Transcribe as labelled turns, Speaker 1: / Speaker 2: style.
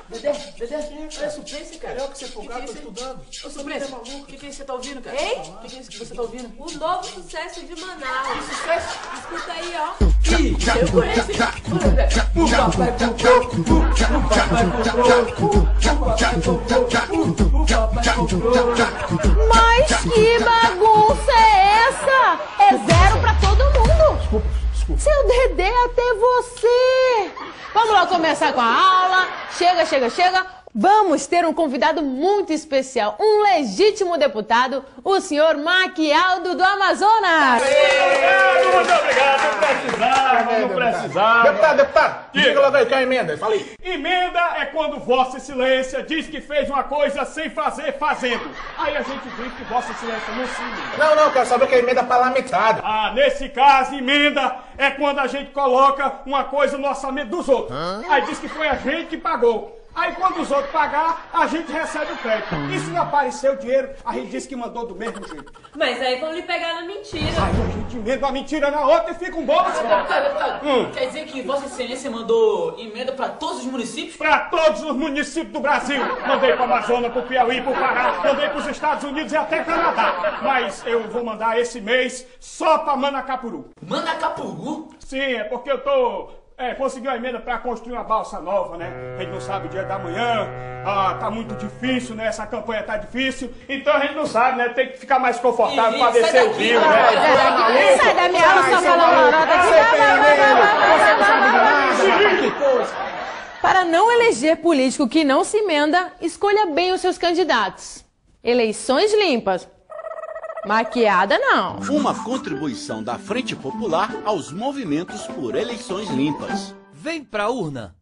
Speaker 1: Dedé, olha suspense, cara.
Speaker 2: É o que você folgado, tô estudando.
Speaker 1: Ô, Surpresa, o que é isso que você tá ouvindo, cara?
Speaker 3: Hein?
Speaker 1: O que é isso que você tá ouvindo?
Speaker 3: O novo sucesso de Manaus.
Speaker 1: Sucesso?
Speaker 3: Escuta aí, ó.
Speaker 1: Ih, eu conheço, hein? O papai comprou, o papai comprou.
Speaker 4: Mas que bagunça é essa? É zero pra todo mundo.
Speaker 2: Desculpa.
Speaker 4: Seu Dedé, até você. Vamos lá começar com a aula. Chega. Vamos ter um convidado muito especial, um legítimo deputado, o senhor Maquialdo do Amazonas.
Speaker 5: Muito obrigado, não precisava.
Speaker 2: Deputado, diga logo aí que é a emenda, falei.
Speaker 5: Emenda é quando Vossa Excelência diz que fez uma coisa sem fazer, fazendo. Aí a gente diz que Vossa Excelência não se emenda.
Speaker 2: Não, quero saber o que é emenda parlamentar.
Speaker 5: Ah, nesse caso, emenda é quando a gente coloca uma coisa no orçamento dos outros. Aí diz que foi a gente que pagou. Aí quando os outros pagar, a gente recebe o crédito. E se não aparecer o dinheiro, a gente diz que mandou do mesmo jeito.
Speaker 3: Mas aí vão lhe pegar na mentira.
Speaker 5: Aí a gente emenda uma mentira na outra e fica um bolo.
Speaker 1: Deputado, quer dizer que Vossa Excelência mandou emenda pra todos os municípios?
Speaker 5: Para todos os municípios do Brasil. Mandei para Amazonas, para o Piauí, para o Pará, mandei para os Estados Unidos e até Canadá. Mas eu vou mandar esse mês só para Manacapuru.
Speaker 1: Manacapuru?
Speaker 5: Sim, é porque eu consegui uma emenda para construir uma balsa nova, né? A gente não sabe o dia da manhã, tá muito difícil, né? Essa campanha tá difícil, então a gente não sabe, né? Tem que ficar mais confortável para descer o rio, né?
Speaker 4: Sai da minha aula só falando lorota aqui. Para não eleger político que não se emenda, escolha bem os seus candidatos. Eleições limpas. Maquiada não.
Speaker 6: Uma contribuição da Frente Popular aos movimentos por eleições limpas.
Speaker 7: Vem pra urna!